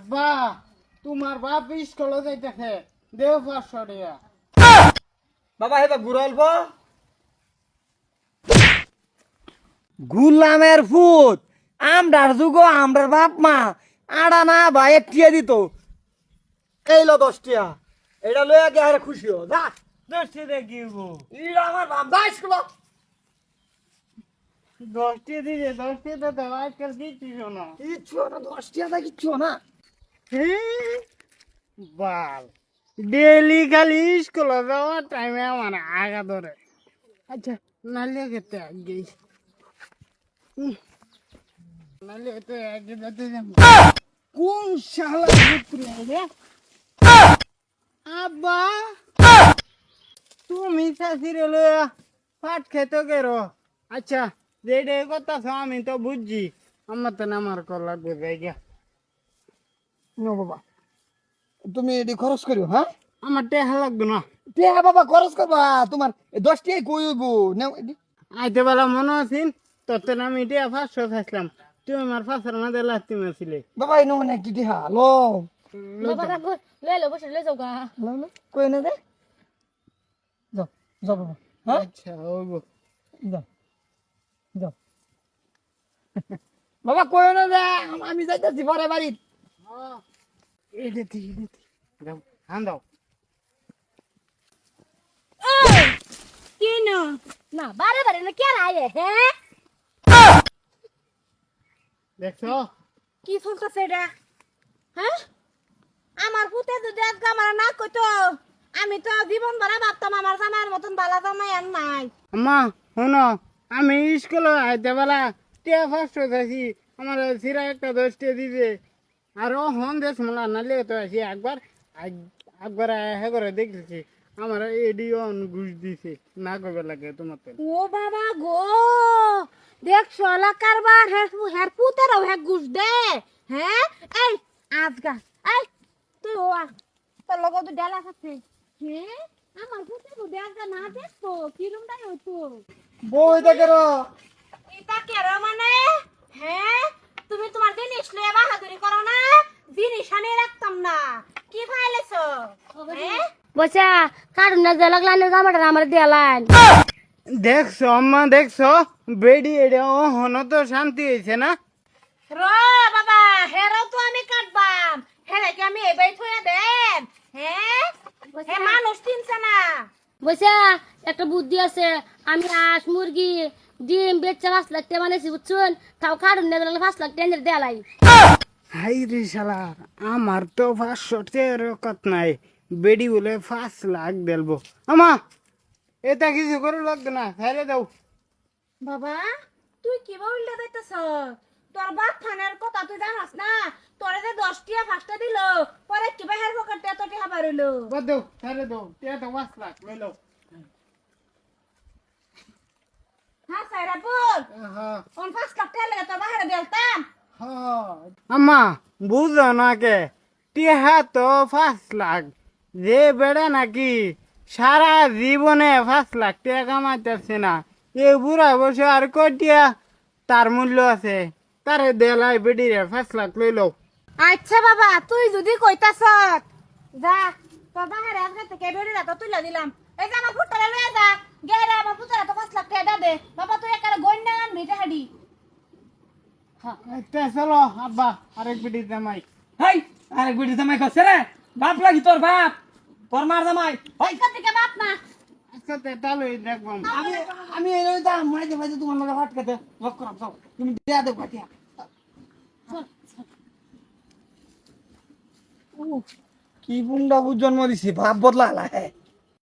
আব্বা তোমার বাপ স্কুলে যাইতেছে দেও 500 টাকা। বাবা হেবা ঘুরলব গুলামের ফুট আমরার যুগ আমরার বাপ মা আড়া না ভাই টিয়া দিত এই লো 10 টিয়া এটা লয়ে আগে আরে খুশি হো যা 10 টাকা দিব। ইরা আমার বাপ দাইস গুলো 10 টাকা দিলে 10 টাকা তো আজকাল দিচ্ছিস না। কিচ্ছু না 10 টিয়া দা কিচ্ছু না বাল ডেলি খালি স্কুলে যাওয়ার টাইমে আমার আগা ধরে। আচ্ছা নালে খেতে আগে নালে তো আগে যেতে যাবো। কোন শালা পুত্র রে আব্বা তুমি শাশিরে লইয়া পাট খেতে গেরো। আচ্ছা যেটা কথা আমি তো বুঝছি আমার তো নামার কর লাগবে জায়গা। নো বাবা তুমি এডি খরচ করিও হ্যাঁ আমার টেহা লাগবে না। টিয়া বাবা খরচ করবা তোমার 10 টিয়া কই হইব নাও এডি আইতে বেলা মনে আছেন তোর তো আমি টিয়া 500 খাইছিলাম তুই আমার 500 মধ্যে লাস্তি মারছিলে। বাবা ইনো মানে একটি টিয়া লো বাবা কাকু লই লো বসে লই যাও গা লো লো কই না দে যাও যাও বাবা হ্যাঁ আচ্ছা হবো যাও যাও বাবা কই না দে আমি যাইতাছি পরে বাড়ি এটা যাও হান দাও। এই কেন না বারে বারে না কে আয়ে হ্যাঁ দেখছো কি চলতেছে এটা হ্যাঁ আমার পুতে যদি আজকে আমার না কইতো আমি তো জীবন ভরা ভাবতাম আমার জামাইয়ের মতন বালা জামাই আর নাই। আম্মা শোনো আমি স্কুলে আইতে বেলা টিয়া 500 খাইছি আমার সিরা একটা 10 টাকা দিবে আর ও হন দেশ মোলা নালে তো আসি একবার হ্যাঁ করে দেখেছি আমার এডিও ঘুষ দিছে না কবে লাগে তোমার তো। ও বাবা গো দেখছো কারবার হের পুতেরাও হে ঘুষ দে হ্যাঁ এই আজগা এই তুই ও তোর লগে তো ডালা আছে হ্যাঁ আমার পুতে তো দেখা না দেখতো কিরম দাই হতো বই দেখো এটা কেরো মানে হ্যাঁ তুমি তোমার জিনিস লয়ে বাহাদুরি করো না জিনিস আনে রাখতাম না কি ফাইলেছো হ্যাঁ বসা কারণ না লাগলানে জামাটা আমার দেলান দেখছো আম্মা দেখছো বেডি এটা ও হন তো শান্তি হয়েছে না। র বাবা হেরাও তো আমি কাটবাম হেরা কি আমি এবাই থইয়া দেন হ্যাঁ হে মানুষ চিনছে না বসা একটা বুদ্ধি আছে আমি হাঁস মুরগি ডিম বেচা 5 লাখ টাকা বানাইছি বুঝছুন তাও কারণ না 5 লাখ টাকা দেলাই হাই রে শালা আমার তো 500 টাকার কত নাই বেডি বলে 5 লাখ দেলবো। আমা এটা কিছু করে লাগবে না ফেলে দাও। বাবা তুই কি বললে যাইতেছ তোর বাপ থানার কথা তুই জানাস না তোরে যে 10 টিয়া 5টা দিল পরে কি বাহির পকেটে এত টাকা বাড়িলো বাদ দাও ফেলে দাও এটা তো 5 লাখ লই লও। হ্যাঁ সাইরা বল হ্যাঁ অন 5 লাখ টাকা লাগে তোর বাহিরে দেলতাম আম্মা বুঝো না কে টিহা তো 5 লাখ যে বেড়ে নাকি সারা জীবনে 5 লাখ টাকা কামাইতেছে না এ বুড়া বসে আর কটিয়া তার মূল্য আছে তারে দেলাই বেডিরে 5 লাখ লই লও। আচ্ছা বাবা তুই যদি কইতাছ যা তোর বাহিরে আজকে থেকে বেরিয়ে তো তুইলা দিলাম এই যে আমার ফুটটা লয়ে যা গেরা আমার পুতরা তো 5 লাখ টাকা দে বাবা তুই একারে গন্ডা গান ভিটা হাডি এটা চলো আব্বা আরেক বেডি জামাই। হাই আরে গুডি জামাই কইছে রে বাপ লাগি তোর বাপ তোর মার জামাই হাই আজকে থেকে বাপ না আজকে তো তালই দেখবাম। আমি আমি এই দাম মাঝে মাঝে তোমার লগে হাট খেতে লক করব যাও তুমি দেয়া দেব কাটিয়া কি বুন্ডা বুঝ জন্ম দিছি ভাব বদলা হলা